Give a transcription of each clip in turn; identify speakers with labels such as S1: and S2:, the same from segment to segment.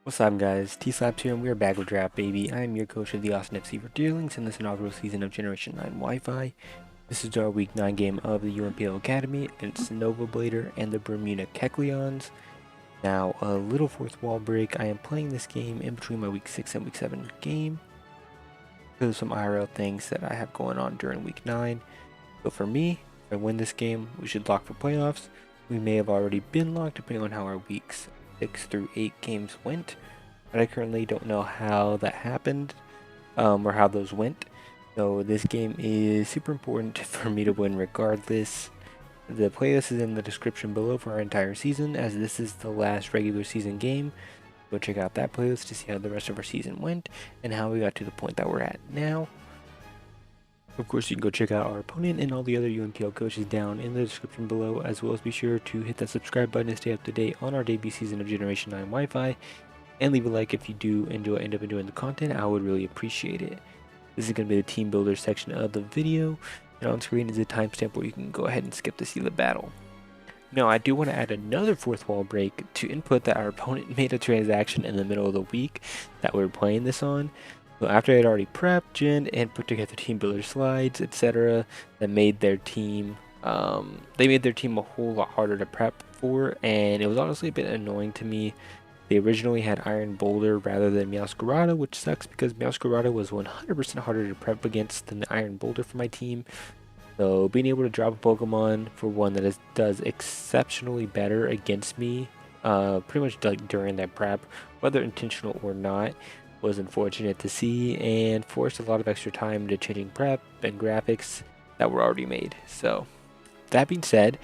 S1: What's up guys, TSlaps here and we're back with Draft Baby. I am your coach of the Austin FC for Deerlings in this inaugural season of Generation 9 Wi-Fi. This is our week 9 game of the UNPL Academy against Nova Blader and the Bermuda Kekleons. Now, a little fourth wall break. I am playing this game in between my week 6 and week 7 game because of some IRL things that I have going on during week 9. So for me, if I win this game, we should lock for playoffs. We may have already been locked depending on how our weeks 6 through 8 games went, but I currently don't know how that happened or how those went. So this game is super important for me to win regardless. The playlist is in the description below for our entire season, as this is the last regular season game. Go check out that playlist to see how the rest of our season went and how we got to the point that we're at now. Of course, you can go check out our opponent and all the other UNPL coaches down in the description below, as well as be sure to hit that subscribe button to stay up to date on our debut season of Generation 9 Wi-Fi, and leave a like if you do end up enjoying the content. I would really appreciate it. This is going to be the team builder section of the video, and on screen is a timestamp where you can go ahead and skip to see the battle. Now, I do want to add another fourth wall break to input that our opponent made a transaction in the middle of the week that we're playing this on. So after I had already prepped, gen, and put together team builder slides, etc., that made their team, they made their team a whole lot harder to prep for, and it was honestly a bit annoying to me. They originally had Iron Boulder rather than MEOWSCARADA, which sucks because MEOWSCARADA was 100% harder to prep against than the Iron Boulder for my team. So being able to drop a Pokemon for one that does exceptionally better against me, pretty much like during that prep, whether intentional or not, was unfortunate to see and forced a lot of extra time into changing prep and graphics that were already made. So that being said,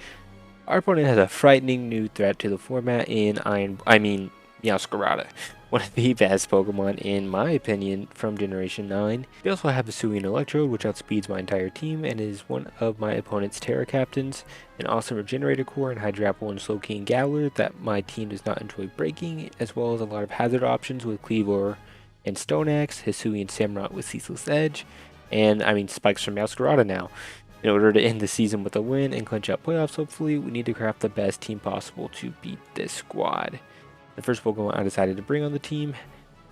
S1: our opponent has a frightening new threat to the format in MEOWSCARADA, one of the best Pokemon in my opinion from Generation 9. We also have Hisuian Electrode, which outspeeds my entire team and is one of my opponent's Terra Captains, an awesome Regenerator Core and Hydrapple and Slowking Galar that my team does not enjoy breaking, as well as a lot of hazard options with Cleavor and Stone Axe, Hisuian Samurott with Ceaseless Edge, and Spikes from MEOWSCARADA now. In order to end the season with a win and clinch out playoffs, hopefully, we need to craft the best team possible to beat this squad. The first Pokemon I decided to bring on the team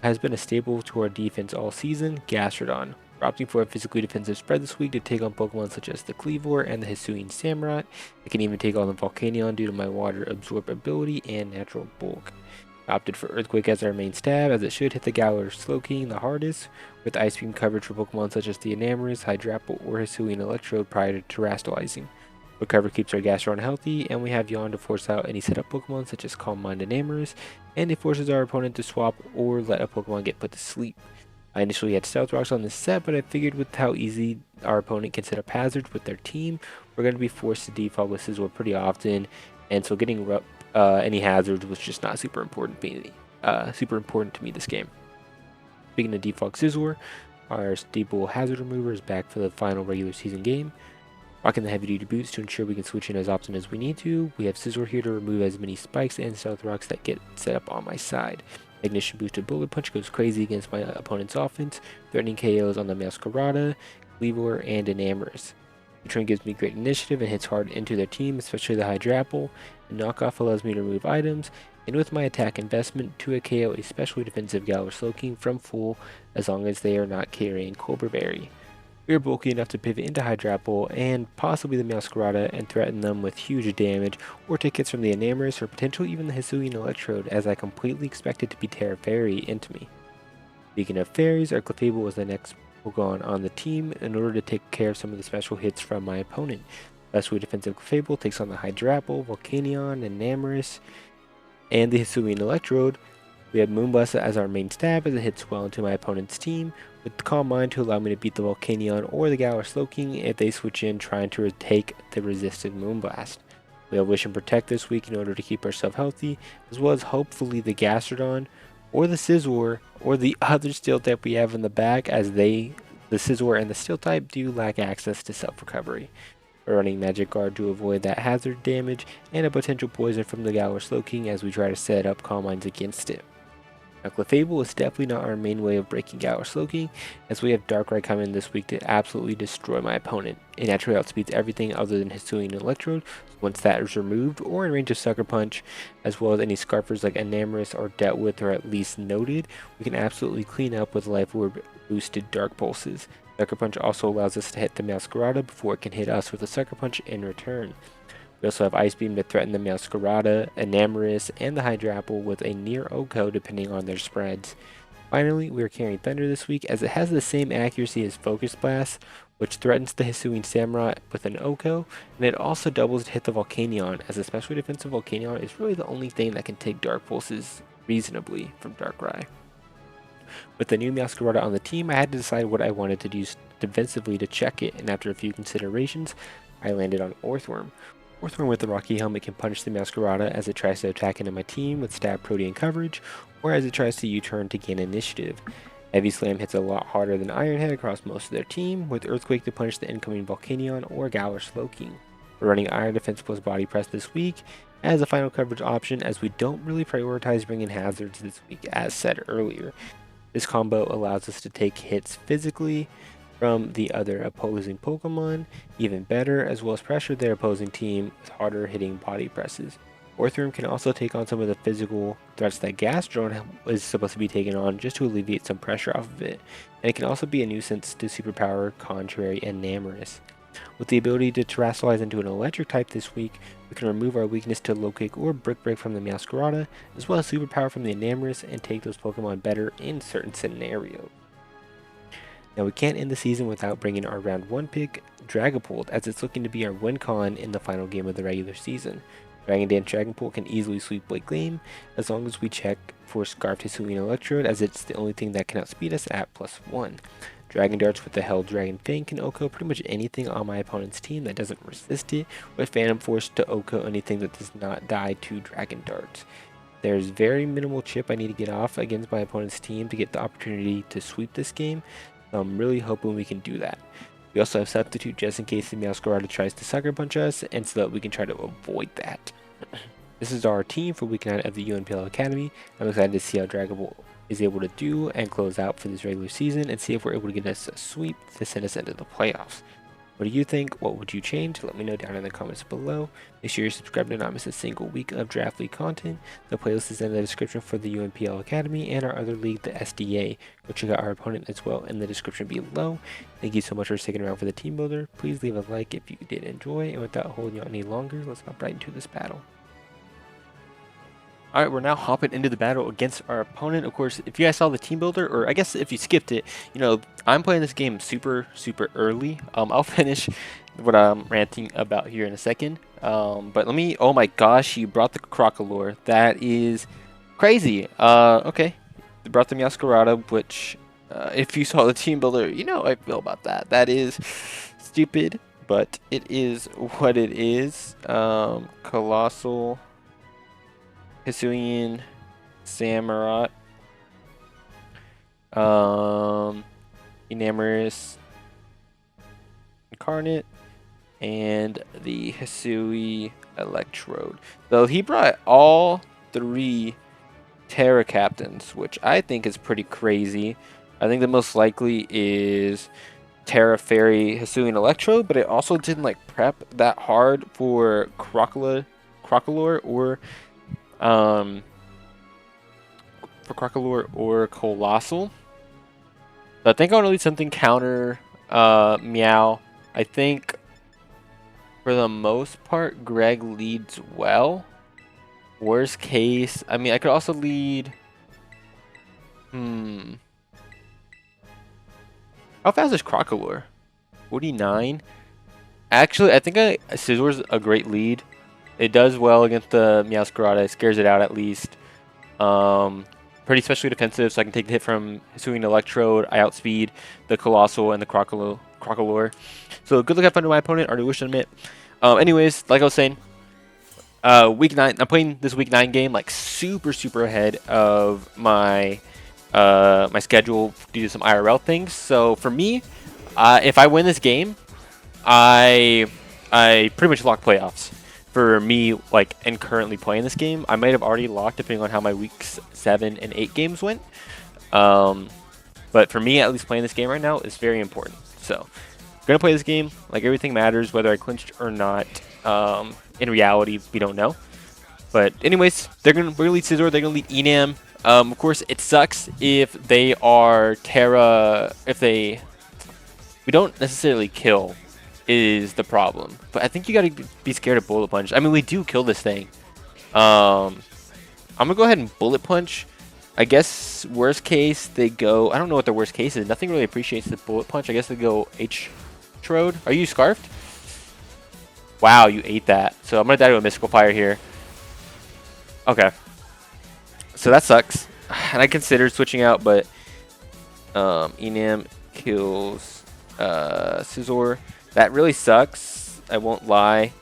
S1: has been a staple to our defense all season, Gastrodon. We're opting for a physically defensive spread this week to take on Pokemon such as the Cleavor and the Hisuian Samurott. I can even take on the Volcanion due to my water absorb ability and natural bulk. Opted for Earthquake as our main stab, as it should hit the Galar Slowking the hardest, with Ice Beam coverage for Pokemon such as the Enamorus, Hydrapple, or Hisuian Electrode prior to terastallizing. Recover keeps our Gastrodon healthy, and we have Yawn to force out any setup Pokemon such as Calm Mind and Enamorus, and it forces our opponent to swap or let a Pokemon get put to sleep. I initially had Stealth Rocks on this set, but I figured with how easy our opponent can set up hazards with their team, we're going to be forced to default with Scizor pretty often, and so getting any hazards was just not super important to me this game. Speaking of default Scizor, our staple hazard remover is back for the final regular season game. Rocking the heavy duty boots to ensure we can switch in as often as we need to. We have Scizor here to remove as many spikes and stealth rocks that get set up on my side. Ignition boosted bullet punch goes crazy against my opponent's offense, threatening KOs on the MEOWSCARADA, Cleavor, and Enamorus. The train gives me great initiative and hits hard into their team, especially the Hydrapple. And knockoff allows me to remove items, and with my attack investment to a KO a specially defensive Galar Slowking from full as long as they are not carrying Cobra Berry. We are bulky enough to pivot into Hydrapple and possibly the MEOWSCARADA and threaten them with huge damage, or take hits from the Enamorus or potentially even the Hisuian Electrode, as I completely expected to be Tera Fairy into me. Speaking of fairies, our Clefable was the next Pokemon on the team in order to take care of some of the special hits from my opponent. Especially defensive Clefable takes on the Hydrapple, Volcanion, and Enamorus, and the Hisuian Electrode. We have Moonblast as our main stab as it hits well into my opponent's team, with the Calm Mind to allow me to beat the Volcanion or the Galar Slowking if they switch in trying to take the resisted Moonblast. We have Wish and Protect this week in order to keep ourselves healthy, as well as hopefully the Gastrodon or the Scizor or the other Steel type we have in the back, as the Scizor and the Steel type do lack access to self-recovery. We're running Magic Guard to avoid that hazard damage and a potential poison from the Galar Slowking as we try to set up Calm Minds against it. Now, Clefable is definitely not our main way of breaking Galar Slowking, as we have Darkrai coming this week to absolutely destroy my opponent. It naturally outspeeds everything other than Hisuian Electrode, so once that is removed or in range of Sucker Punch, as well as any Scarfers like Enamorus are dealt with or at least noted, we can absolutely clean up with Life Orb boosted Dark Pulses. Sucker Punch also allows us to hit the MEOWSCARADA before it can hit us with a Sucker Punch in return. We also have Ice Beam to threaten the MEOWSCARADA, Enamorus, and the Hydra Apple with a near OHKO depending on their spreads. Finally, we are carrying Thunder this week as it has the same accuracy as Focus Blast, which threatens the Hisuian Samurai with an OHKO, and it also doubles to hit the Volcanion, as a specially defensive Volcanion is really the only thing that can take Dark Pulses reasonably from Darkrai. With the new MEOWSCARADA on the team, I had to decide what I wanted to do defensively to check it, and after a few considerations, I landed on Orthworm. Orthworm with the Rocky Helmet can punish the MEOWSCARADA as it tries to attack into my team with stab, protean coverage, or as it tries to U-turn to gain initiative. Heavy Slam hits a lot harder than Iron Head across most of their team, with Earthquake to punish the incoming Volcanion or Galar Slowking. We're running Iron Defense plus Body Press this week as a final coverage option, as we don't really prioritize bringing hazards this week as said earlier. This combo allows us to take hits physically from the other opposing Pokemon even better, as well as pressure their opposing team with harder hitting body presses. Orthworm can also take on some of the physical threats that Gastrodon is supposed to be taking on just to alleviate some pressure off of it, and it can also be a nuisance to Superpower, Contrary, and Enamorus. With the ability to Terrasilize into an electric type this week, we can remove our weakness to Low Kick or Brick Break from the MEOWSCARADA, as well as Superpower from the Enamorus, and take those Pokemon better in certain scenarios. Now, we can't end the season without bringing our round 1 pick, Dragapult, as it's looking to be our win con in the final game of the regular season. Dragon Dance Dragapult can easily sweep late game, as long as we check for Scarfed Hisuian Electrode, as it's the only thing that can outspeed us at +1. Dragon Darts with the Hell Dragon Fang can OHKO pretty much anything on my opponent's team that doesn't resist it, with Phantom Force to OHKO anything that does not die to Dragon Darts. There's very minimal chip I need to get off against my opponent's team to get the opportunity to sweep this game. I'm really hoping we can do that. We also have Substitute just in case the MEOWSCARADA tries to Sucker Punch us, and so that we can try to avoid that. This is our team for week 9 of the UNPL Academy. I'm excited to see how Dragapult is able to do and close out for this regular season, and see if we're able to get us a sweep to send us into the playoffs. What do you think? What would you change? Let me know down in the comments below. Make sure you're subscribed to not miss a single week of Draft League content. The playlist is in the description for the UNPL Academy and our other league, the SDA. Go check out our opponent as well in the description below. Thank you so much for sticking around for the team builder. Please leave a like if you did enjoy, and without holding you on any longer, let's hop right into this battle. Alright, we're now hopping into the battle against our opponent. Of course, if you guys saw the team builder, or I guess if you skipped it, you know, I'm playing this game super early. I'll finish what I'm ranting about here in a second. But let me, oh my gosh, you brought the Crocalor. That is crazy. Okay. They brought the MEOWSCARADA, which, if you saw the team builder, you know how I feel about that. That is stupid, but it is what it is. Colossal Hisuian Samurai, Enamorus Incarnate, and the Hisui Electrode. So he brought all 3 Terra Captains, which I think is pretty crazy. I think the most likely is Terra Fairy Hisuian Electrode, but it also didn't like prep that hard for Crocalor or for Crocalor or Colossal. So I think I want to lead something counter Meow. I think for the most part Greg leads well. Worst case, I mean, I could also lead how fast is Crocalor? 49. Actually, I think Scissor's a great lead. It does well against the MEOWSCARADA. It scares it out at least. Pretty especially defensive, so I can take the hit from Hisuian Electrode. I outspeed the Colossal and the Crocalor. So good luck have fun to my opponent. Already wish to admit. Anyways, like I was saying, week 9. I'm playing this week 9 game like super ahead of my my schedule due to some IRL things. So for me, if I win this game, I pretty much lock playoffs. for me, like, and currently playing this game. I might have already locked depending on how my weeks 7 and 8 games went. But for me, at least playing this game right now is very important. So, I'm gonna play this game. Like, everything matters, whether I clinched or not. In reality, we don't know. But anyways, we're gonna lead Scizor. They're gonna lead Enam. Of course, it sucks if they are Terra. We don't necessarily kill, is the problem. But I think you gotta be scared of Bullet Punch. I mean, we do kill this thing. I'm gonna go ahead and Bullet Punch. I guess worst case they go. I don't know what the worst case is. Nothing really appreciates the Bullet Punch. I guess they go H-Trode. Are you scarfed? Wow, you ate that. So I'm gonna die to a Mystical Fire here. Okay. So that sucks. And I considered switching out, but Enam kills Scizor. That really sucks. I won't lie.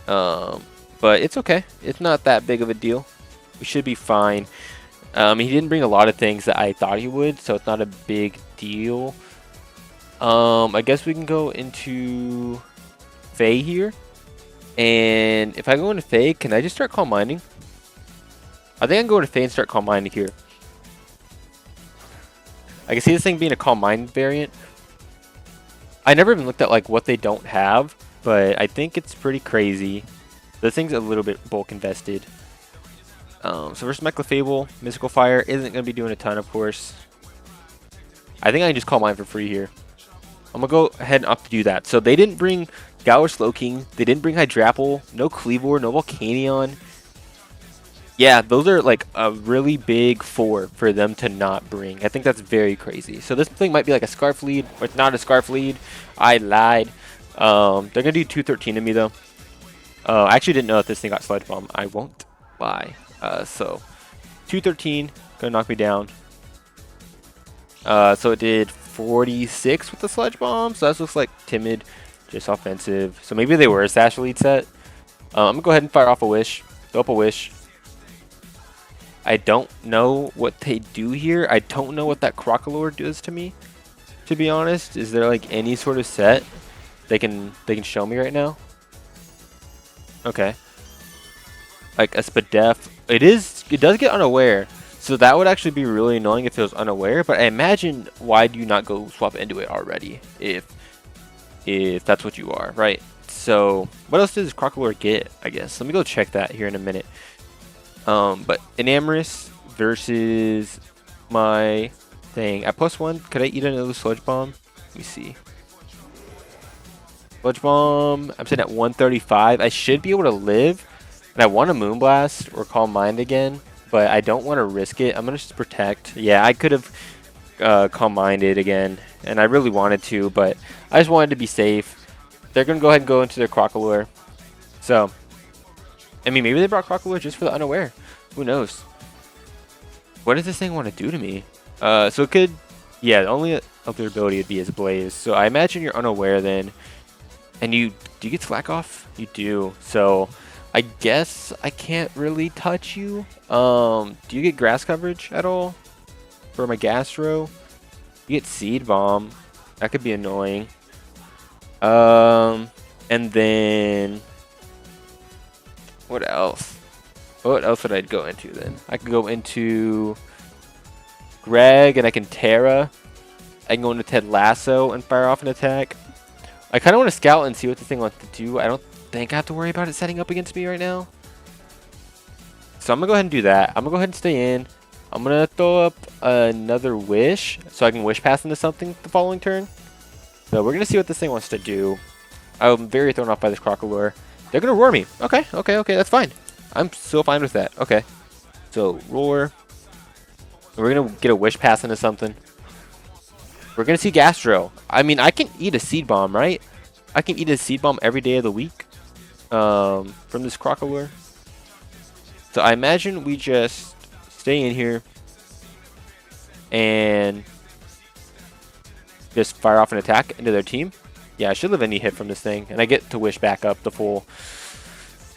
S1: But it's okay. It's not that big of a deal. We should be fine. He didn't bring a lot of things that I thought he would, so it's not a big deal. I guess we can go into Faye here. And if I go into Faye, can I just start Calm Minding? I think I can go into Faye and start Calm Minding here. I can see this thing being a Calm Mind variant. I never even looked at like what they don't have, but I think it's pretty crazy. This thing's a little bit bulk invested. So versus Clefable, Mystical Fire isn't going to be doing a ton, of course. I think I can just Calm Mind for free here. I'm going to go ahead and opt to do that. So they didn't bring Galar Slowking. They didn't bring Hydrapple. No Cleavor, no Volcanion. Yeah, those are like a really big 4 for them to not bring. I think that's very crazy. So this thing might be like a Scarf lead, or it's not a Scarf lead. I lied. They're going to do 213 to me, though. I actually didn't know if this thing got Sludge Bomb. I won't lie. So 213, going to knock me down. So it did 46 with the Sludge Bomb. So that looks like Timid, just offensive. So maybe they were a Sash lead set. I'm going to go ahead and fire off a Wish. Throw up a Wish. I don't know what they do here. I don't know what that Crocalor does to me, to be honest. Is there like any sort of set they can show me right now? Okay. Like a Spadef. It does get Unaware. So that would actually be really annoying if it was Unaware, but I imagine why do you not go swap into it already if that's what you are, right? So what else does Crocalor get, I guess? Let me go check that here in a minute. But Enamorous versus my thing. At +1, could I eat another Sludge Bomb? Let me see. Sludge Bomb, I'm sitting at 135. I should be able to live. And I want a Moonblast or Calm Mind again, but I don't want to risk it. I'm going to just Protect. Yeah, I could have Calm Minded again, and I really wanted to, but I just wanted to be safe. They're going to go ahead and go into their Crocalor. So, I mean, maybe they brought Crocalor just for the Unaware. Who knows? What does this thing want to do to me? So it could... Yeah, the only other ability would be as Blaze. So I imagine you're Unaware then. And do you get Slack off? You do. So I guess I can't really touch you. Do you get Grass coverage at all? For my Gastro? You get Seed Bomb. That could be annoying. And then... What else? What else would I go into then? I could go into Greg and I can Terra. I can go into Ted Lasso and fire off an attack. I kind of want to scout and see what this thing wants to do. I don't think I have to worry about it setting up against me right now. So I'm going to go ahead and do that. I'm going to go ahead and stay in. I'm going to throw up another Wish so I can Wish Pass into something the following turn. So we're going to see what this thing wants to do. I'm very thrown off by this Crocalor. They're going to roar me. Okay, that's fine. I'm so fine with that. Okay. So, roar. We're going to get a Wish Pass into something. We're going to see Gastro. I mean, I can eat a Seed Bomb, right? I can eat a Seed Bomb every day of the week from this Crocalor. So, I imagine we just stay in here and just fire off an attack into their team. Yeah, I should live any hit from this thing. And I get to Wish back up the full.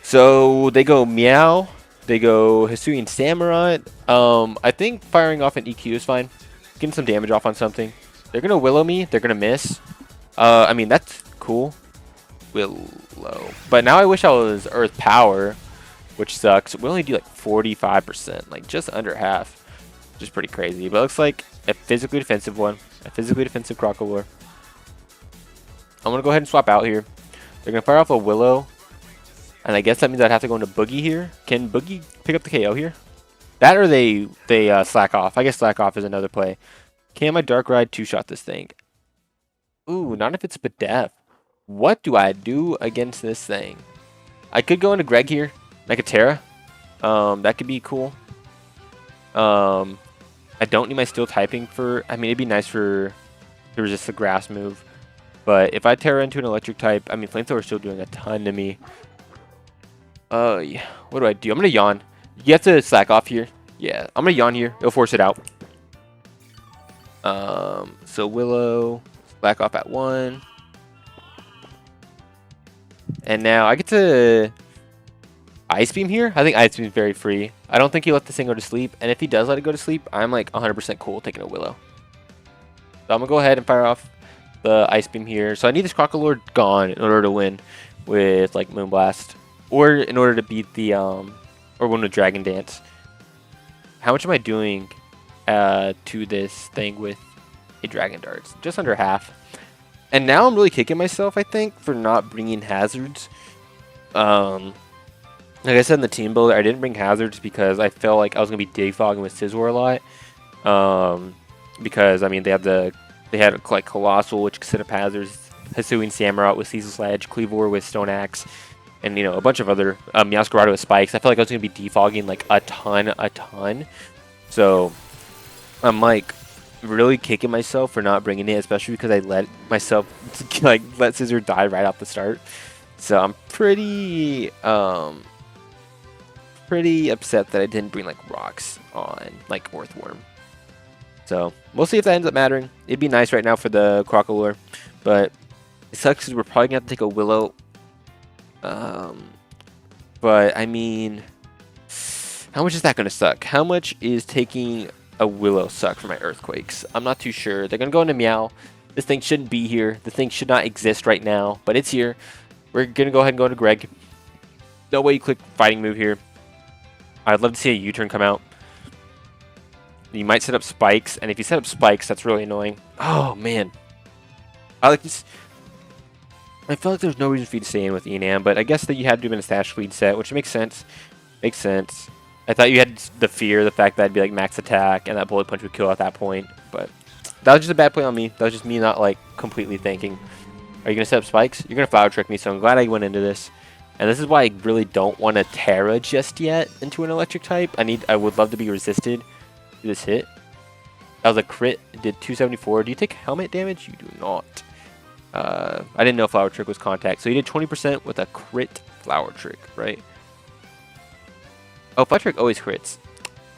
S1: So they go Meow. They go Hisuian Samurai. I think firing off an EQ is fine. Getting some damage off on something. They're going to Willow me. They're going to miss. I mean, that's cool. Willow. But now I wish I was Earth Power, which sucks. We only do like 45%, like just under half, which is pretty crazy. But it looks like a physically defensive one, a physically defensive Crocodile. I'm going to go ahead and swap out here. They're going to fire off a Willow, and I guess that means I'd have to go into Boogie here. Can Boogie pick up the KO here? That or they slack off. I guess slack off is another play. Can my Dark Ride two-shot this thing? Ooh, not if it's Badef. What do I do against this thing? I could go into Greg here. Make a Terra. That could be cool. I don't need my steel typing for... I mean, it'd be nice to resist the grass move. But if I Terra into an electric type... I mean, Flamethrower's still doing a ton to me. Yeah. What do I do? I'm going to yawn. You have to slack off here. Yeah, I'm going to yawn here. It'll force it out. So Willow... Slack off at 1. And now I get to Ice Beam here. I think Ice Beam is very free. I don't think he let this thing go to sleep. And if he does let it go to sleep, I'm like 100% cool taking a Willow. So I'm going to go ahead and fire off the Ice Beam here. So I need this Crocodile gone in order to win with like Moonblast. Or in order to beat the, or win with Dragon Dance. How much am I doing to this thing with a Dragon Darts? Just under half. And now I'm really kicking myself, I think, for not bringing hazards. Like I said in the team builder, I didn't bring hazards because I felt like I was going to be defogging with Scizor a lot. Because, I mean, they had like Colossal, which could set up hazards. Hisuian Samurott with Cecil Sledge, Cleavor with Stone Axe, and, you know, a bunch of other MEOWSCARADA with Spikes. I felt like I was going to be defogging like a ton. So, I'm like... really kicking myself for not bringing it, especially because I let myself like let Scizor die right off the start. So I'm pretty upset that I didn't bring like rocks on like Earthworm. So we'll see if that ends up mattering. It'd be nice right now for the Crocodile, but it sucks because we're probably gonna have to take a Willow. But I mean, how much is that gonna suck? How much is taking a Willow suck for my Earthquakes? I'm not too sure. They're going to go into Meow. This thing shouldn't be here. The thing should not exist right now, but it's here. We're going to go ahead and go into Greg. No way you click fighting move here. I'd love to see a U-turn come out. You might set up Spikes, and if you set up Spikes, that's really annoying. Oh, man. I like this. I feel like there's no reason for you to stay in with Enam, but I guess that you had to do in a stash lead set, which makes sense. Makes sense. I thought you had the fear, the fact that I'd be like max attack and that bullet punch would kill at that point, but that was just a bad play on me. That was just me not like completely thinking. Are you gonna set up Spikes? You're gonna Flower Trick me, so I'm glad I went into this. And this is why I really don't want to Terra just yet into an electric type. I would love to be resisted to this hit. That was a crit. It did 274. Do you take helmet damage? You do not. I didn't know Flower Trick was contact, so you did 20% with a crit Flower Trick, right? Oh, Flower Trick always crits.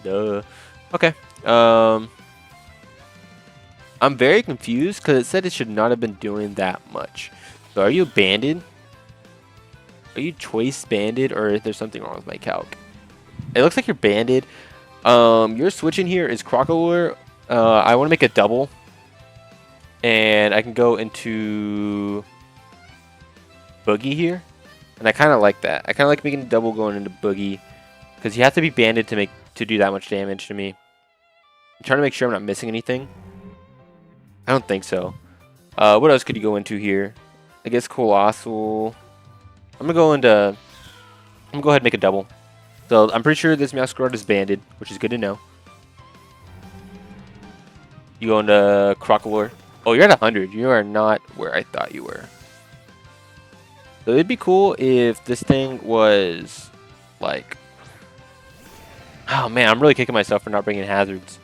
S1: Duh. Okay. I'm very confused because it said it should not have been doing that much. So are you banded? Are you choice banded, or is there something wrong with my calc? It looks like you're banded. Your switch in here is Crocodile. I want to make a double. And I can go into Boogie here. And I kind of like that. I kind of like making a double going into Boogie. Because you have to be banded to do that much damage to me. I'm trying to make sure I'm not missing anything. I don't think so. What else could you go into here? I guess Colossal. I'm gonna go ahead and make a double. So I'm pretty sure this MEOWSCARADA is banded, which is good to know. You go into Crocodile. Oh, you're at 100. You are not where I thought you were. So it'd be cool if this thing was like... Oh man, I'm really kicking myself for not bringing hazards.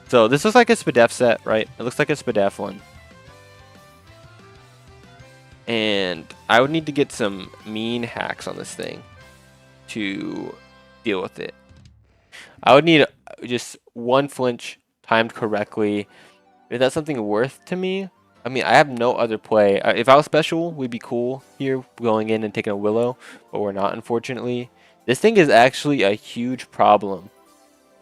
S1: So this looks like a Spadef set, right? It looks like a Spadef one. And I would need to get some mean hacks on this thing to deal with it. I would need just one flinch timed correctly. Is that something worth to me? I mean, I have no other play. If I was special, we'd be cool here going in and taking a Willow, but we're not, unfortunately. This thing is actually a huge problem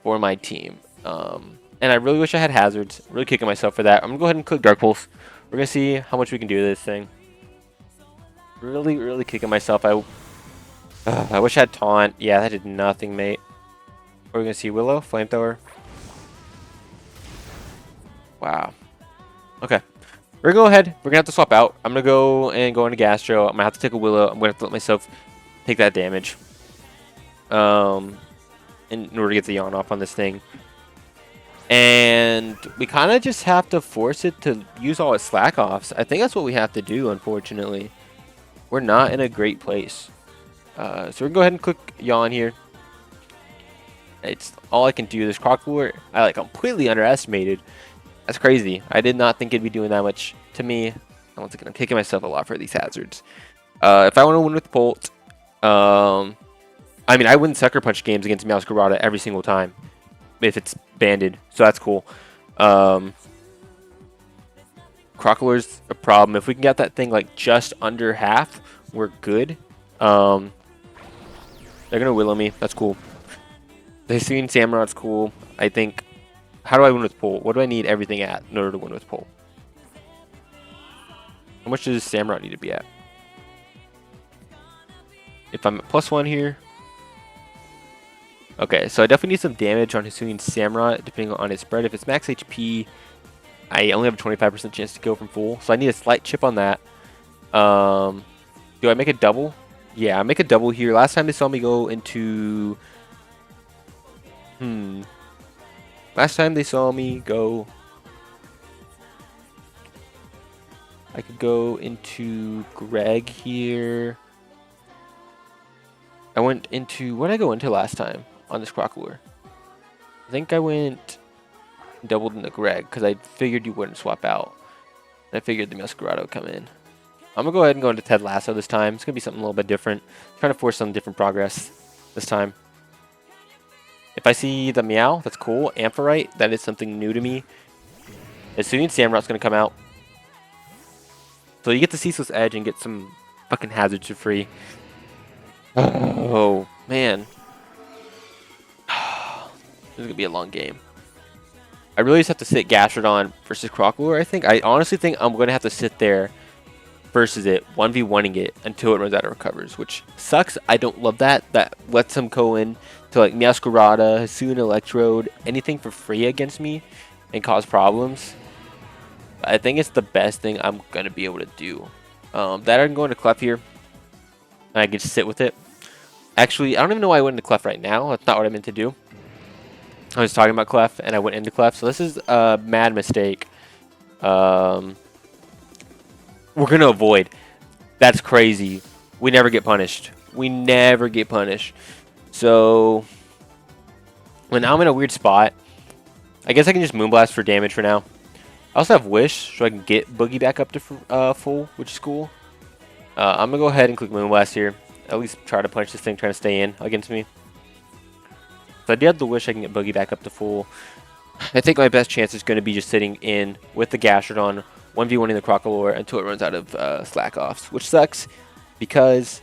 S1: for my team. And I really wish I had hazards. Really kicking myself for that. I'm going to go ahead and click Dark Pulse. We're going to see how much we can do with this thing. Really kicking myself. I wish I had taunt. Yeah, that did nothing, mate. What are we gonna see? Willow? Flamethrower? Wow. Okay. We're gonna go ahead. We're gonna have to swap out. I'm gonna go into Gastro. I'm gonna have to take a Willow. I'm gonna have to let myself take that damage. In order to get the yawn off on this thing. And we kind of just have to force it to use all its slack offs. I think that's what we have to do, unfortunately. We're not in a great place. So we're gonna go ahead and click yawn here. It's all I can do. This Crocodile, I like completely underestimated. That's crazy. I did not think it'd be doing that much to me. I'm kicking myself a lot for these hazards. If I want to win with Bolt, I mean, I win Sucker Punch games against MEOWSCARADA every single time if it's banded, so that's cool. Crocodile's a problem. If we can get that thing like just under half, we're good. They're gonna Willow me. That's cool. The Hisuian Samurot's cool. I think. How do I win with Pole? What do I need everything at in order to win with Pole? How much does Samurott need to be at? If I'm at +1 here. Okay, so I definitely need some damage on Hisuian Samurott, depending on his spread. If it's max HP, I only have a 25% chance to go from full, so I need a slight chip on that. Do I make a double? Yeah, I make a double here. Last time they saw me go into... Last time they saw me go... I could go into Greg here. I went into... What did I go into last time on this Crocodile? I think I went... doubled into Greg, because I figured you wouldn't swap out. I figured the MEOWSCARADA would come in. I'm going to go ahead and go into Ted Lasso this time. It's going to be something a little bit different. Trying to force some different progress this time. If I see the Meow, that's cool. Ampharite, that is something new to me. Hisuian Samurot's going to come out. So you get the Ceaseless Edge and get some fucking hazards for free. Oh, man. This is going to be a long game. I really just have to sit Gastrodon versus Crocodile, I think. I honestly think I'm going to have to sit there versus it, 1v1ing it until it runs out of recovers, which sucks. I don't love that. That lets him go in to like MEOWSCARADA, Hisuian Electrode, anything for free against me and cause problems. I think it's the best thing I'm going to be able to do. That I can go into Clef here, and I can just sit with it. Actually, I don't even know why I went into Clef right now. That's not what I meant to do. I was talking about Clef, and I went into Clef, so this is a mad mistake. We're going to avoid. That's crazy. We never get punished. We never get punished. So, well, now I'm in a weird spot. I guess I can just Moonblast for damage for now. I also have Wish, so I can get Boogie back up to full, which is cool. I'm going to go ahead and click Moonblast here. At least try to punch this thing, trying to stay in against me. If I do have the Wish, I can get Boogie back up to full. I think my best chance is going to be just sitting in with the Gastrodon, 1v1ing the Crocodile until it runs out of slack offs, which sucks because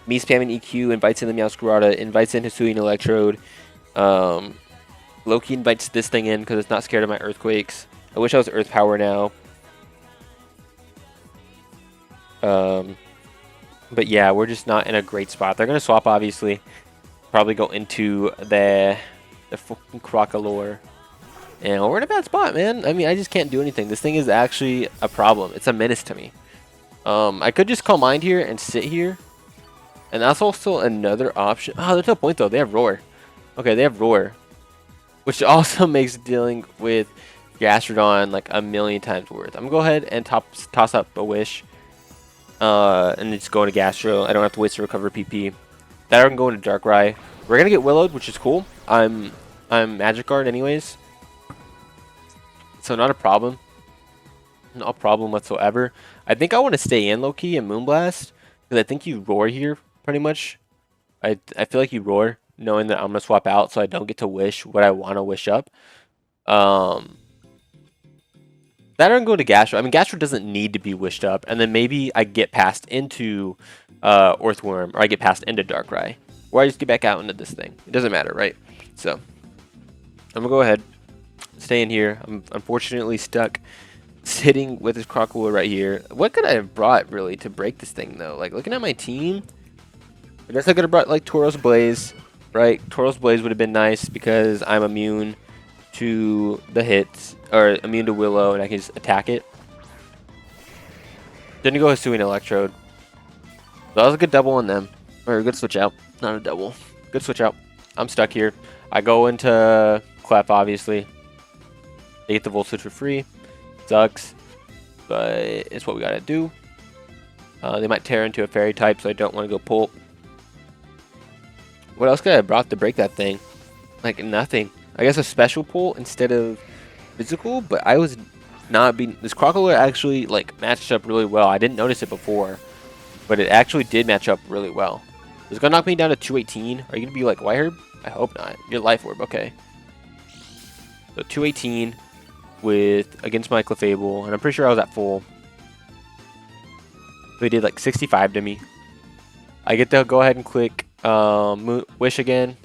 S1: me spamming EQ invites in the MEOWSCARADA, invites in Hisuian Electrode. Loki invites this thing in because it's not scared of my Earthquakes. I wish I was Earth Power now. But yeah, we're just not in a great spot. They're going to swap, obviously. Probably go into the fucking Crocodile. And we're in a bad spot, man. I mean, I just can't do anything. This thing is actually a problem. It's a menace to me. I could just Calm Mind here and sit here. And that's also another option. Oh, there's no point, though. They have Roar. Okay, they have Roar. Which also makes dealing with Gastrodon like a million times worth. I'm going to go ahead and toss up a Wish. And just go into Gastro. I don't have to waste to recover PP. That I can go into Darkrai. We're going to get Willowed, which is cool. I'm Magic Guard anyways. So not a problem. Not a problem whatsoever. I think I want to stay in low-key and Moonblast. Because I think you Roar here, pretty much. I feel like you Roar, knowing that I'm going to swap out so I don't get to wish what I want to wish up. That I can go to Gastro. I mean, Gastro doesn't need to be wished up. And then maybe I get passed into Earthworm, or I get passed into Darkrai. Or I just get back out into this thing. It doesn't matter, right? So, I'm going to go ahead. Stay in here. I'm unfortunately stuck sitting with his Crocodile right here. What could I have brought really to break this thing though? Like looking at my team, I guess I could have brought like Tauros Blaze, right? Tauros Blaze would have been nice because I'm immune to the hits, or immune to Willow, and I can just attack it. Didn't go Hisuian Electrode. That was a good double on them, or a good switch out, not a double. Good switch out. I'm stuck here. I go into Clef, obviously. They get the Volt Switch for free. Sucks, but it's what we gotta do. They might tear into a Fairy type, so I don't want to go Pulp. What else could I have brought to break that thing? Like nothing. I guess a special pull instead of physical, but I was not being. This Crocodile actually like matched up really well. I didn't notice it before, but it actually did match up really well. It's gonna knock me down to 218. Are you gonna be like Whiteherb? I hope not. You're Life Orb, okay. So 218 with against my Clefable, and I'm pretty sure I was at full. So he did like 65 to me. I get to go ahead and click Wish again.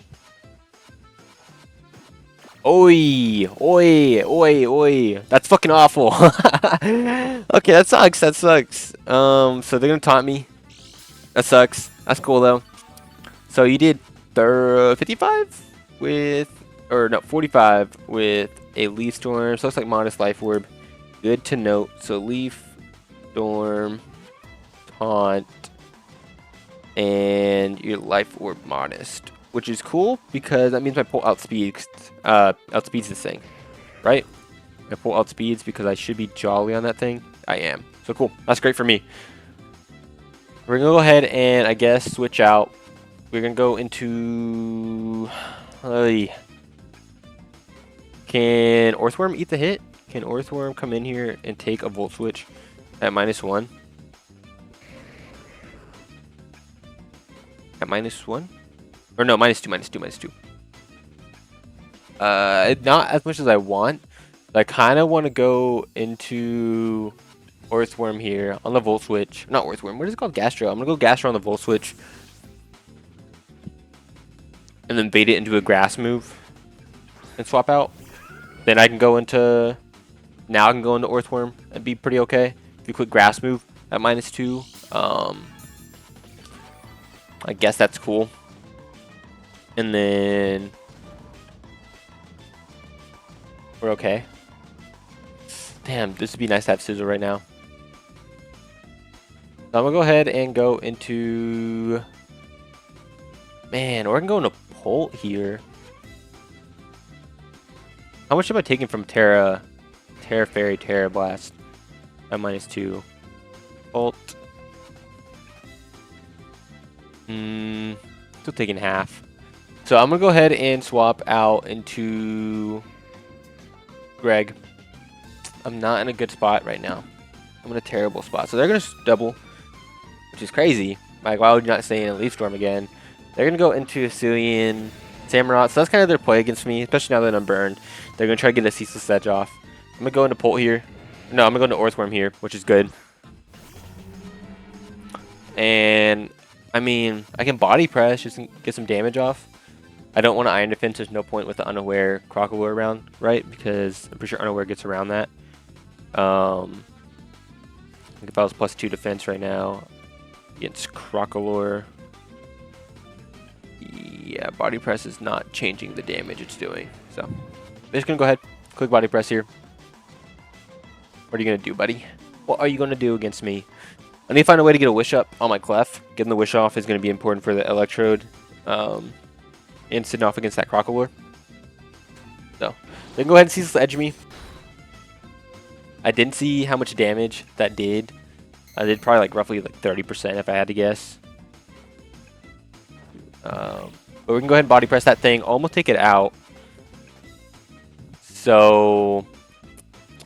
S1: Oi, oi, oi, oi. That's fucking awful. Okay, that sucks. That sucks. So they're gonna taunt me. That sucks. That's cool though. So you did 55 with, or no, 45 with a Leaf Storm. So it's like modest Life Orb. Good to note. So Leaf Storm, Taunt, and your Life Orb modest, which is cool because that means my pull outspeeds this thing, right? My pull outspeeds because I should be jolly on that thing. I am. So cool. That's great for me. We're gonna go ahead and I guess switch out. We're gonna go into. Can Orthworm eat the hit? Can Orthworm come in here and take a Volt Switch at -1? At -1? Or no, -2, -2. Not as much as I want. I kind of want to go into Orthworm here on the Volt Switch. Not Orthworm. What is it called? Gastro. I'm going to go Gastro on the Volt Switch. And then bait it into a Grass move. And swap out. Then I can go into... Now I can go into Orthworm and be pretty okay. If you click Grass move at -2. I guess that's cool. And then... We're okay. Damn, this would be nice to have Sizzle right now. So I'm going to go ahead and go into... Man, or I can go into Pult here. How much am I taking from Terra Fairy, Terra Blast? At -2. Pult. Still taking half. So I'm going to go ahead and swap out into Greg. I'm not in a good spot right now. I'm in a terrible spot. So they're going to double, which is crazy. Like, why would you not stay in a Leaf Storm again? They're going to go into Hisuian Samurott. So that's kind of their play against me, especially now that I'm burned. They're going to try to get a Ceaseless Edge off. I'm going to go into Pult here. No, I'm going to go into Orthworm here, which is good. And, I mean, I can Body Press just to get some damage off. I don't want to Iron Defense. There's no point with the Unaware Crocodile around, right? Because I'm pretty sure Unaware gets around that. Like if I was +2 defense right now against Crocodile, yeah, Body Press is not changing the damage it's doing. So I'm just gonna go ahead, click Body Press here. What are you gonna do, buddy? What are you gonna do against me? I need to find a way to get a Wish up on my Clef. Getting the Wish off is gonna be important for the Electrode. And sitting off against that Crocodile. So they can go ahead and Ceaseless Edge me. I didn't see how much damage that did. I did probably like roughly like 30% if I had to guess. But we can go ahead and Body Press that thing, almost take it out. So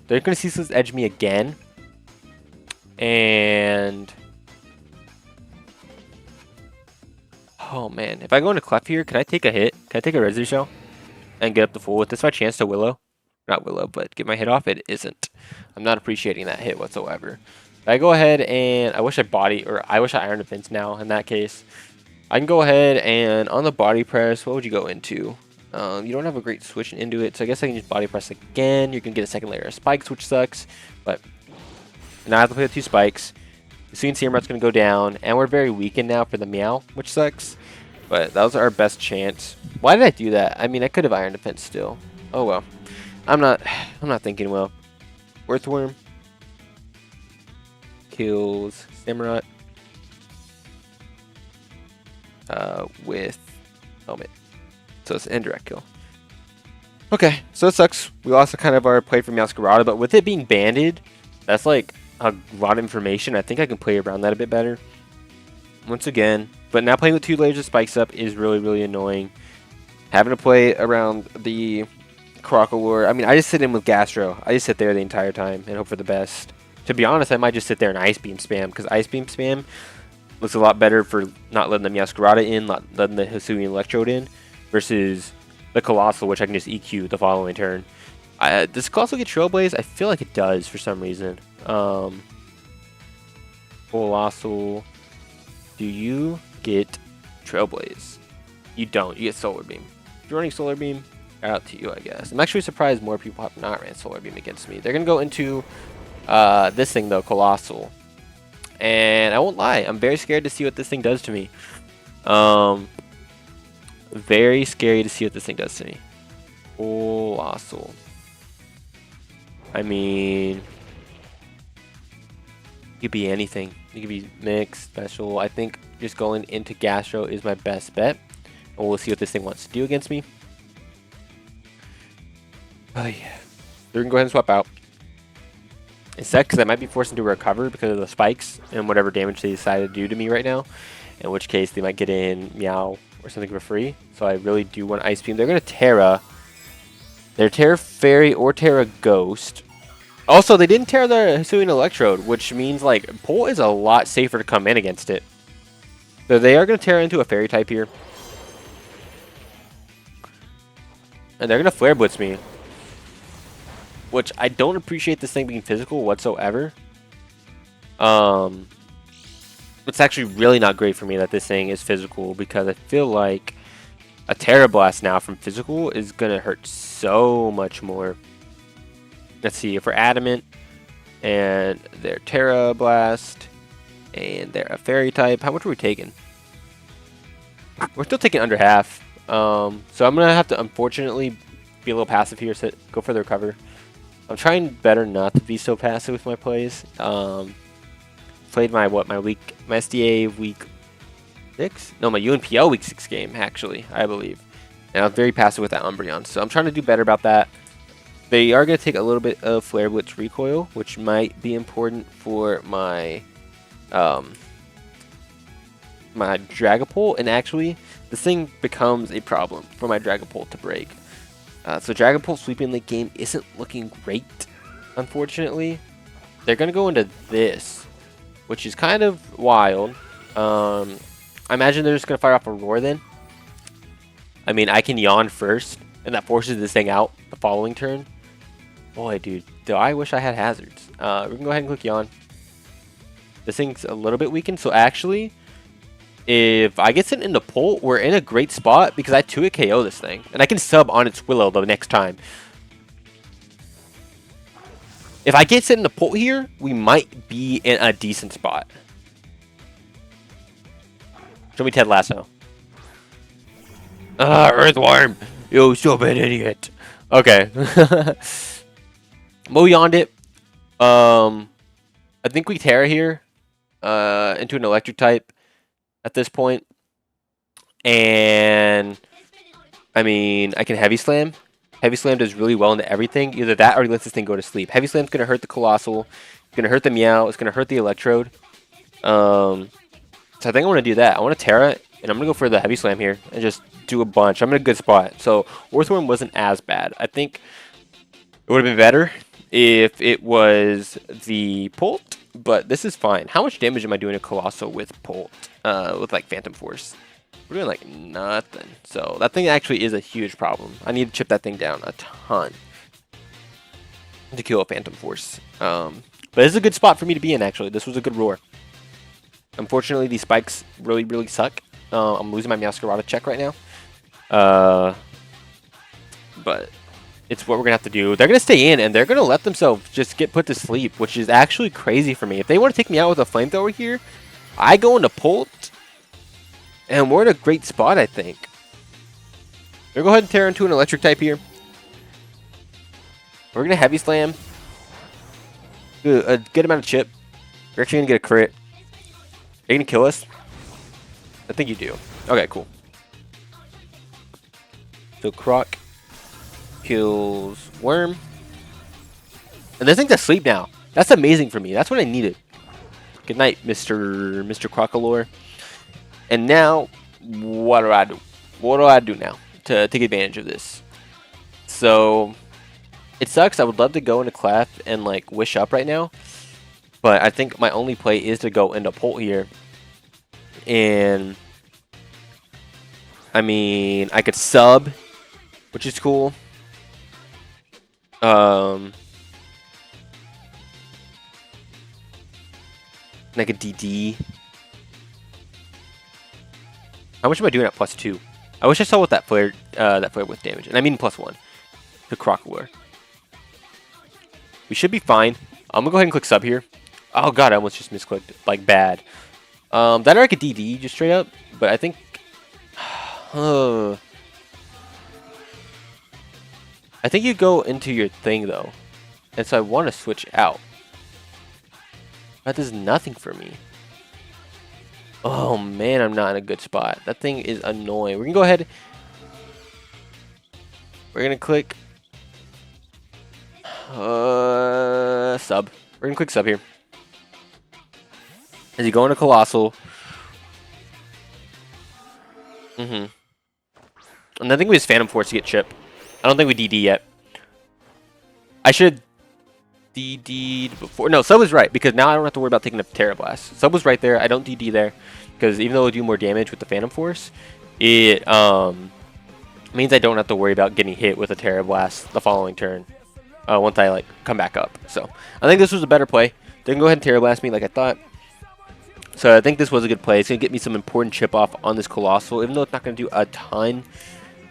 S1: they're going to Ceaseless Edge me again. And... Oh man, if I go into Clef here, can I take a hit? Can I take a Residue Shell? And get up to full? With this my chance to Willow? Not Willow, but get my hit off? It isn't. I'm not appreciating that hit whatsoever. I go ahead and I wish I Iron Defense now in that case. I can go ahead and on the Body Press, what would you go into? You don't have a great switch into it, so I guess I can just body press again. You can get a second layer of spikes, which sucks, but now I have to play with 2 spikes. The Soon Samurat's going to go down, and we're very weakened now for the Meow, which sucks. But that was our best chance. Why did I do that? I mean, I could have Iron Defense still. Oh well. I'm not thinking well. Earthworm kills Samurat with helmet. So it's an indirect kill. Okay, so it sucks. We lost kind of our play for MEOWSCARADA, but with it being banded, that's like a lot of information. I think I can play around that a bit better. Once again, but now playing with 2 layers of spikes up is really, really annoying. Having to play around the Crocolore. I mean, I just sit in with Gastro. I just sit there the entire time and hope for the best. To be honest, I might just sit there and Ice Beam spam, because Ice Beam spam looks a lot better for not letting the MEOWSCARADA in, not letting the Hisuian Electrode in, versus the Colossal, which I can just EQ the following turn. Does Colossal get Trailblaze? I feel like it does for some reason. Colossal, do you get Trailblaze? You don't. You get Solar Beam. If you're running Solar Beam, out to you, I guess. I'm actually surprised more people have not ran Solar Beam against me. They're going to go into this thing, though, Colossal. And I won't lie, I'm very scared to see what this thing does to me. Very scary to see what this thing does to me. Colossal. I mean, it could be anything. It could be mixed, special. I think just going into Gastro is my best bet. And we'll see what this thing wants to do against me. Oh yeah. They're going to go ahead and swap out. It's sad because I might be forced into recover because of the spikes and whatever damage they decide to do to me right now. In which case, they might get in Meow or something for free. So I really do want Ice Beam. They're going to Terra. They're Terra Fairy or Terra Ghost. Also, they didn't Terra the Hisuian Electrode, which means like Pole is a lot safer to come in against it. So they are going to Terra into a Fairy type here. And they're going to Flare Blitz me. Which I don't appreciate this thing being physical whatsoever. It's actually really not great for me that this thing is physical, because I feel like a Terra Blast now from physical is going to hurt so much more. Let's see, if we're Adamant and they're Terra Blast and they're a Fairy type, how much are we taking? We're still taking under half. So I'm going to have to unfortunately be a little passive here, so go for the recover. I'm trying better not to be so passive with my plays. Played my SDA week 6? No, my UNPL week 6 game, actually, I believe. And I was very passive with that Umbreon, so I'm trying to do better about that. They are going to take a little bit of Flare Blitz recoil, which might be important for my my Dragapult, and actually, this thing becomes a problem for my Dragapult to break. So Dragapult sweeping late game isn't looking great, unfortunately. They're going to go into this, which is kind of wild. I imagine they're just going to fire off a Roar then. I mean, I can Yawn first, and that forces this thing out the following turn. Boy, dude, do I wish I had Hazards. We can go ahead and click Yawn. This thing's a little bit weakened, so actually, if I get sent into Pole, we're in a great spot because I 2-hit KO this thing. And I can sub on its Willow the next time. If I get sent into Pole here, we might be in a decent spot. Show me Ted Lasso. Earthworm! You stupid idiot. Okay. Mo yawned it. I think we Terra here into an electric type at this point. And I mean, I can Heavy Slam. Heavy Slam does really well into everything. Either that or he lets this thing go to sleep. Heavy Slam's going to hurt the Colossal. It's going to hurt the Meow. It's going to hurt the Electrode. So I think I want to do that. I want to Terra, and I'm going to go for the Heavy Slam here and just do a bunch. I'm in a good spot. So Earthworm wasn't as bad. I think it would have been better if it was the Pult, but this is fine. How much damage am I doing to Colossal with Pult? With like Phantom Force? We're doing like nothing. So that thing actually is a huge problem. I need to chip that thing down a ton to kill a Phantom Force. But this is a good spot for me to be in, actually. This was a good roar. Unfortunately, these spikes really, really suck. I'm losing my MEOWSCARADA check right now. but it's what we're gonna have to do. They're gonna stay in, and they're gonna let themselves just get put to sleep, which is actually crazy for me. If they want to take me out with a flamethrower here, I go into Pult, and we're in a great spot, I think. We're gonna go ahead and tear into an electric type here. We're gonna heavy slam. A good amount of chip. We're actually gonna get a crit. Are you gonna kill us? I think you do. Okay, cool. So Croc kills Worm. And this thing's asleep now. That's amazing for me. That's what I needed. Good night, Mr. Crocalore. And now, what do I do? What do I do now to take advantage of this? So, it sucks. I would love to go into Clef and like wish up right now. But I think my only play is to go into Pult here. And I mean, I could sub, which is cool. Like a DD. How much am I doing at +2? I wish I saw what that flare with damage, and I mean +1 to Crocalore. We should be fine. I'm gonna go ahead and click sub here. Oh god, I almost just misclicked, like bad. That or I could DD just straight up, but I think. I think you go into your thing though, and so I want to switch out. That does nothing for me. Oh man, I'm not in a good spot. That thing is annoying. We're gonna go ahead. We're gonna click sub. We're gonna click sub here. As you go into Colossal. And I think we just Phantom Force to get chip. I don't think we DD yet. I should DD'd before. No, sub was right, because now I don't have to worry about taking a Terra Blast. Sub was right there. I don't DD there, because even though it'll do more damage with the Phantom Force, it means I don't have to worry about getting hit with a Terra Blast the following turn once I like come back up. So I think this was a better play. They can go ahead and Terra Blast me like I thought. So I think this was a good play. It's going to get me some important chip off on this Colossal, even though it's not going to do a ton.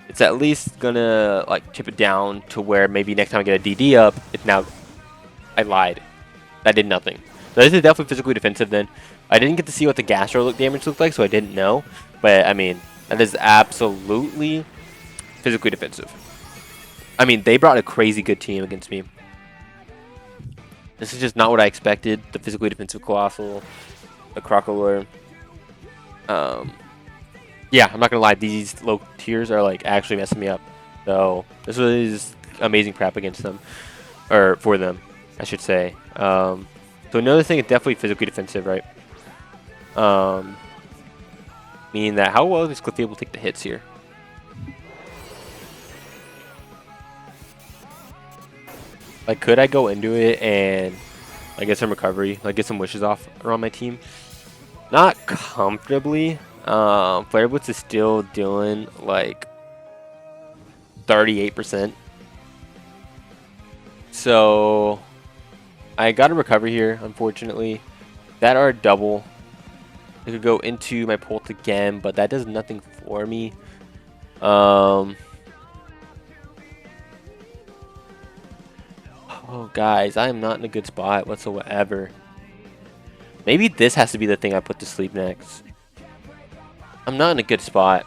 S1: It's at least going to like chip it down to where maybe next time I get a DD up, it's now... I lied. That did nothing. So this is definitely physically defensive then. I didn't get to see what the Gastro damage looked like, so I didn't know. But, I mean, that is absolutely physically defensive. I mean, they brought a crazy good team against me. This is just not what I expected. The physically defensive Colossal, the Crocalore. Yeah, I'm not going to lie. These low tiers are, like, actually messing me up. So, this was amazing prep against them. Or for them, I should say. So another thing is definitely physically defensive, right? Meaning that how well is Cliff able to take the hits here? Like, could I go into it and like get some recovery, like get some wishes off around my team? Not comfortably. Flare Blitz is still doing like 38%. So I got a recovery here, unfortunately. That are a double. I could go into my Pult again, but that does nothing for me. Oh, guys, I am not in a good spot whatsoever. Maybe this has to be the thing I put to sleep next. I'm not in a good spot.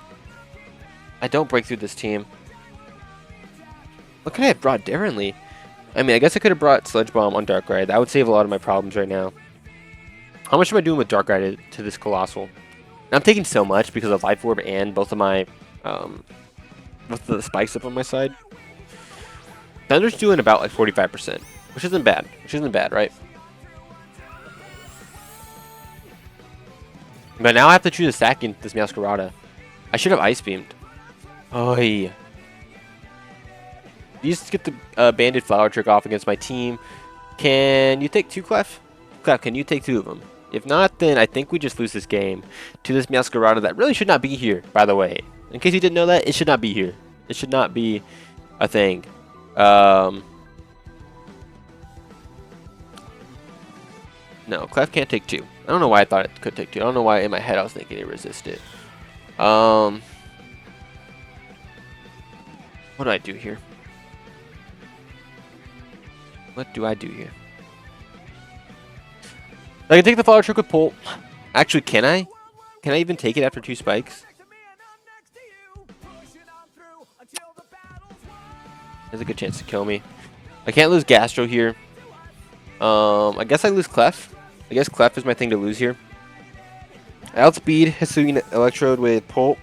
S1: I don't break through this team. What could I have brought differently? I mean, I guess I could have brought Sledge Bomb on Dark Ride. That would save a lot of my problems right now. How much am I doing with Dark Ride to this Colossal? I'm taking so much because of Life Orb and both of my, with the spikes up on my side. Thunder's doing about like 45%, which isn't bad. Which isn't bad, right? But now I have to choose a sack in this MEOWSCARADA. I should have Ice Beamed. Oh, yeah. You just get the Banded Flower Trick off against my team. Can you take 2, Clef? Clef, can you take 2 of them? If not, then I think we just lose this game to this MEOWSCARADA that really should not be here, by the way. In case you didn't know that, it should not be here. It should not be a thing. No, Clef can't take 2. I don't know why I thought it could take 2. I don't know why in my head I was thinking it resisted. What do I do here? What do I do here? I can take the follow trick with Pult. Actually, can I? Can I even take it after 2 spikes? There's a good chance to kill me. I can't lose Gastro here. I guess I lose Clef. I guess Clef is my thing to lose here. I outspeed Hisuian Electrode with Pult,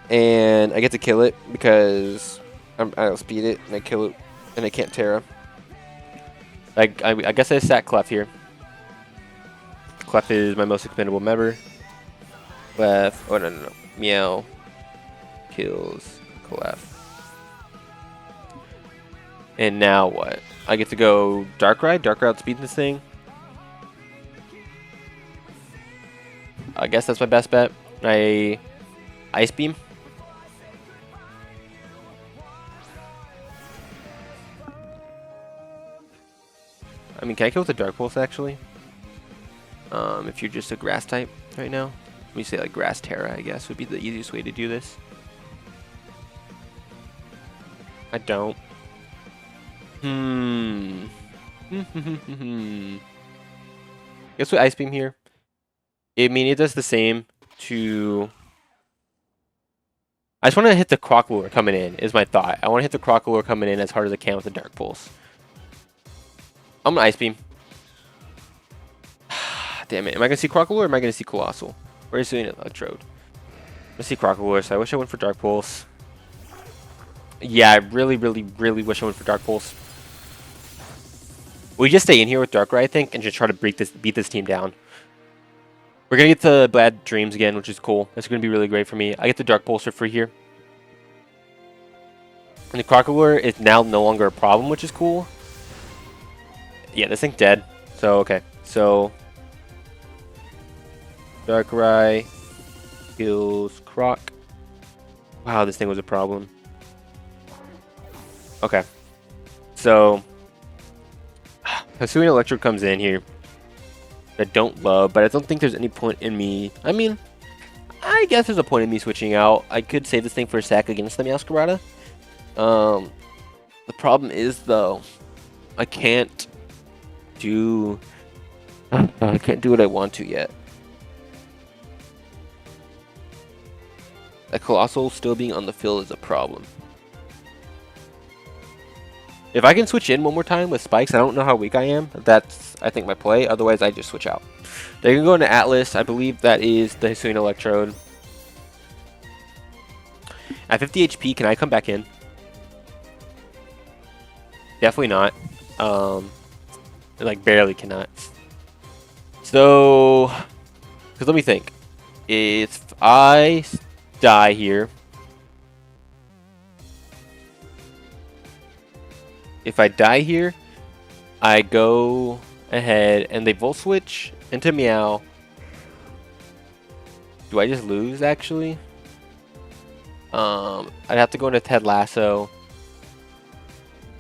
S1: and I get to kill it because I outspeed it and I kill it, and I can't Terra. I guess I sat Clef here. Clef is my most expendable member. Clef. Oh no. Meow kills Clef. And now what? I get to go Darkrai. Darkrai outspeed this thing. I guess that's my best bet. I Ice Beam. I mean, can I kill with a Dark Pulse actually? If you're just a Grass type right now. Let me say like Grass Terra, I guess would be the easiest way to do this. I don't. Guess what Ice Beam here? I mean, it does the same to... I just want to hit the Crocalor coming in, is my thought. I want to hit the Crocalor coming in as hard as I can with the Dark Pulse. I'm going to Ice Beam. Damn it. Am I going to see Crocalor or am I going to see Colossal? Or is it Electrode? I'm going to see Crocalor, so I wish I went for Dark Pulse. Yeah, I really wish I went for Dark Pulse. We just stay in here with Darkrai, I think, and just try to beat this team down. We're going to get to Bad Dreams again, which is cool. That's going to be really great for me. I get the Dark Pulse for free here. And the Crocalor is now no longer a problem, which is cool. Yeah, this thing's dead. So, okay. So, Darkrai kills Croc. Wow, this thing was a problem. Okay. So, Hisuian Electro comes in here. I don't love, but I don't think there's any point in me. I mean, I guess there's a point in me switching out. I could save this thing for a sack against the MEOWSCARADA. The problem is, though, I can't do what I want to yet. A Colossal still being on the field is a problem. If I can switch in one more time with spikes, I don't know how weak I am. That's, I think, my play. Otherwise, I just switch out. They can go into Atlas. I believe that is the Hisuian Electrode. At 50 HP, can I come back in? Definitely not. Like, barely cannot. So, because let me think. If I die here... If I die here, I go ahead and they Volt Switch into Meow. Do I just lose, actually? I'd have to go into Ted Lasso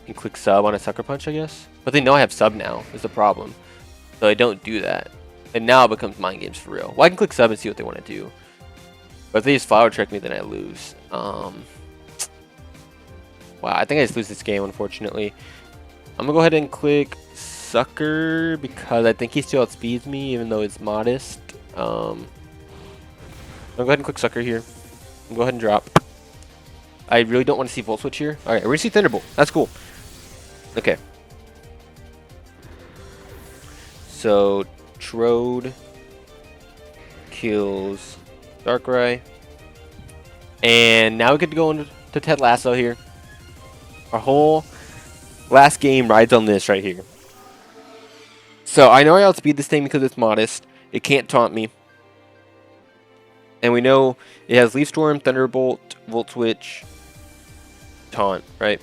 S1: and click sub on a Sucker Punch, I guess. But they know I have sub now, is the problem. So I don't do that. And now it becomes mind games for real. Well, I can click sub and see what they want to do. But if they just Flower Trick me, then I lose. Wow, I think I just lose this game, unfortunately. I'm going to go ahead and click Sucker because I think he still outspeeds me, even though it's modest. I'll go ahead and click Sucker here. I'll go ahead and drop. I really don't want to see Volt Switch here. Alright, we're going to see Thunderbolt. That's cool. Okay. So, Trode kills Darkrai. And now we get to go into Ted Lasso here. Our whole last game rides on this right here. So I know I outspeed this thing because it's modest. It can't taunt me. And we know it has Leaf Storm, Thunderbolt, Volt Switch, Taunt, right?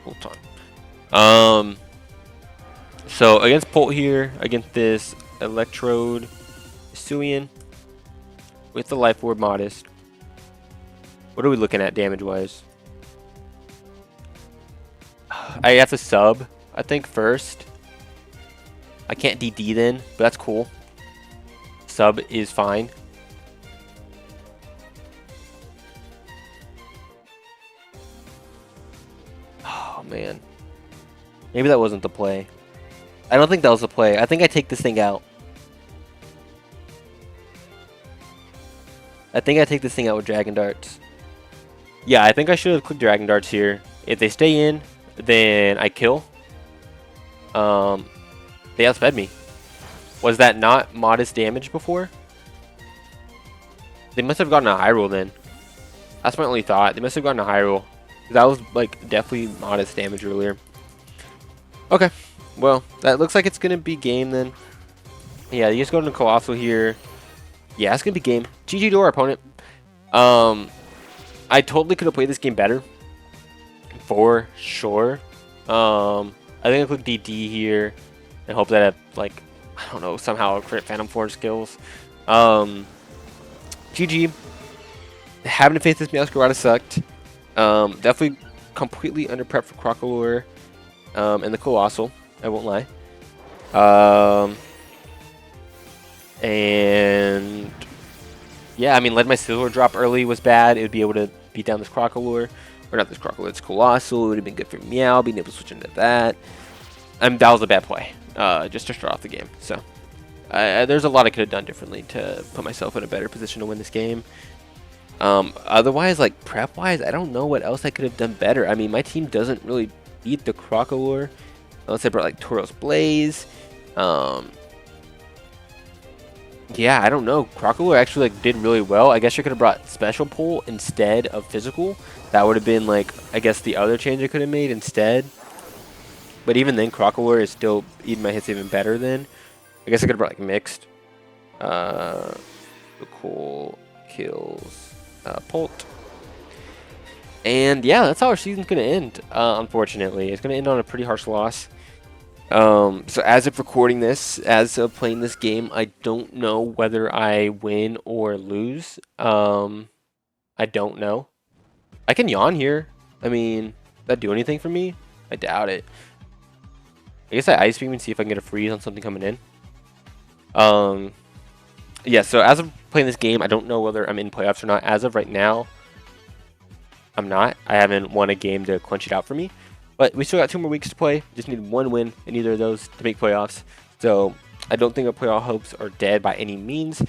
S1: Volt Taunt. So against Pult here, against this Electrode, Hisuian, with the Life Orb modest. What are we looking at damage-wise? I have to sub, I think, first. I can't DD then, but that's cool. Sub is fine. Oh, man. Maybe that wasn't the play. I don't think that was the play. I think I take this thing out. I think I take this thing out with Dragon Darts. Yeah, I think I should have clicked Dragon Darts here. If they stay in, then I kill. They outsped me. Was that not modest damage before? They must have gotten a high roll then. That's my only thought. They must have gotten a high roll. That was like definitely modest damage earlier. Okay, well, that looks like it's gonna be game then. Yeah, you just go to Colossal here. Yeah, it's gonna be game. GG to our opponent. I totally could have played this game better. For sure. I think I click DD here and hope that I have, like, I don't know, somehow crit Phantom Force skills. GG. Having to face this MEOWSCARADA sucked. Definitely completely under prep for Crocolore and the Colossal, I won't lie. And yeah, I mean, letting my Silver drop early was bad. It would be able to beat down this Crocolore. Or not this Crocolore, it's Colossal. It would have been good for Meow, being able to switch into that. That was a bad play, just to start off the game. So there's a lot I could have done differently to put myself in a better position to win this game. Otherwise, like prep-wise, I don't know what else I could have done better. I mean, my team doesn't really beat the Crocolore unless I brought like Tauros Blaze. Yeah, I don't know. Crocolore actually like did really well. I guess I could have brought Special Pull instead of Physical. That would have been like, I guess, the other change I could have made instead. But even then, Crocolore is still eating my hits even better than. I guess I could have brought like Mixed. Cool kills Pult. And yeah, that's how our season's going to end, unfortunately. It's going to end on a pretty harsh loss. So as of recording this, as of playing this game, I don't know whether I win or lose. I don't know. I can yawn here. I mean, does that do anything for me? I doubt it. I guess I Ice Beam and see if I can get a freeze on something coming in. Yeah, so as of playing this game, I don't know whether I'm in playoffs or not. As of right now, I'm not. I haven't won a game to clinch it out for me. But we still got 2 more weeks to play. Just need 1 win in either of those to make playoffs. So I don't think our playoff hopes are dead by any means.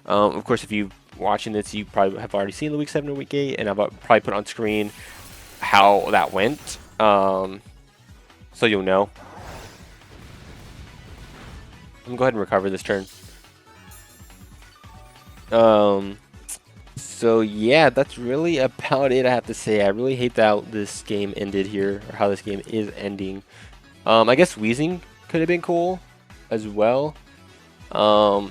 S1: Of course, if you're watching this, you probably have already seen the Week 7 or Week 8. And I've probably put on screen how that went. So you'll know. I'm going to go ahead and recover this turn. So yeah, that's really about it, I have to say. I really hate that this game ended here, or how this game is ending. I guess Wheezing could have been cool as well. I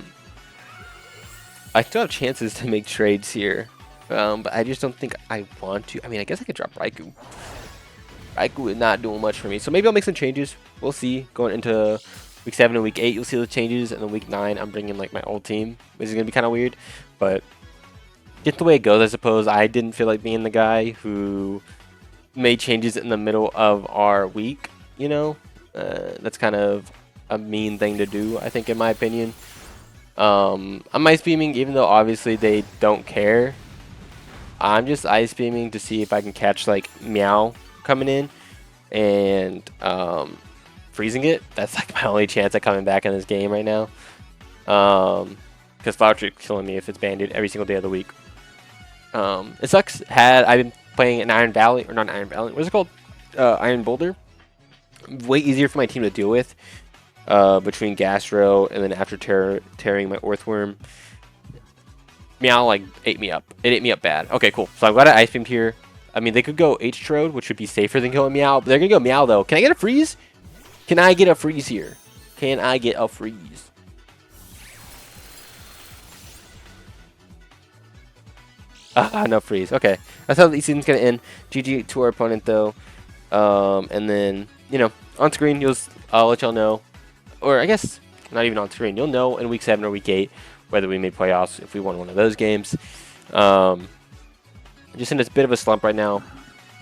S1: still have chances to make trades here, but I just don't think I want to. I mean, I guess I could drop Raikou. Raikou is not doing much for me, so maybe I'll make some changes. We'll see. Going into Week 7 and Week 8, you'll see those changes, and then Week 9, I'm bringing like my old team, which is gonna be kind of weird, but get the way it goes, I suppose. I didn't feel like being the guy who made changes in the middle of our week, you know? That's kind of a mean thing to do, I think, in my opinion. I'm Ice Beaming, even though obviously they don't care. I'm just Ice Beaming to see if I can catch, like, Meow coming in and freezing it. That's, like, my only chance at coming back in this game right now. Because Flower Trick's killing me if it's banded every single day of the week. It sucks. I've been playing an Iron Valley, or not Iron Valley, what's it called? Iron Boulder. Way easier for my team to deal with. Between Gastro and then after tearing my Earthworm. Meow like ate me up. It ate me up bad. Okay, cool. So I'm glad I Ice Beamed here. I mean, they could go H-Trode, which would be safer than killing Meow. But they're gonna go Meow though. Can I get a freeze? Can I get a freeze here? Can I get a freeze? No freeze. Okay, that's how the season's gonna end. GG to our opponent though, and then you know on screen I'll let y'all know, or I guess not even on screen. You'll know in Week 7 or Week 8 whether we made playoffs if we won one of those games. Just in this bit of a slump right now.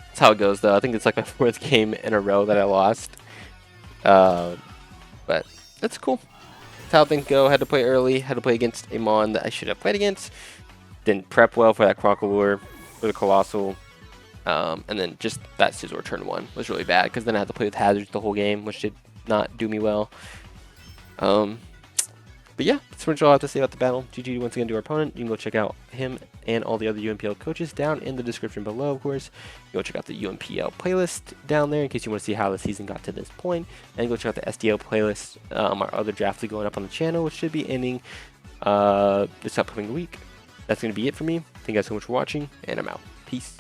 S1: That's how it goes though. I think it's like my 4th game in a row that I lost. But that's cool. That's how things go. Had to play early. Had to play against a Mon that I should have played against. Didn't prep well for that Crocolore, for the Colossal.
S2: And then just that Scizor turn 1 was really bad because then I had to play with hazards the whole game, which did not do me well. But yeah, that's pretty much all I have to say about the battle. GG once again to our opponent. You can go check out him and all the other UNPL coaches down in the description below, of course. You go check out the UNPL playlist down there in case you want to see how the season got to this point. And go check out the SDL playlist, our other draft league going up on the channel, which should be ending this upcoming week. That's going to be it for me. Thank you guys so much for watching, and I'm out. Peace.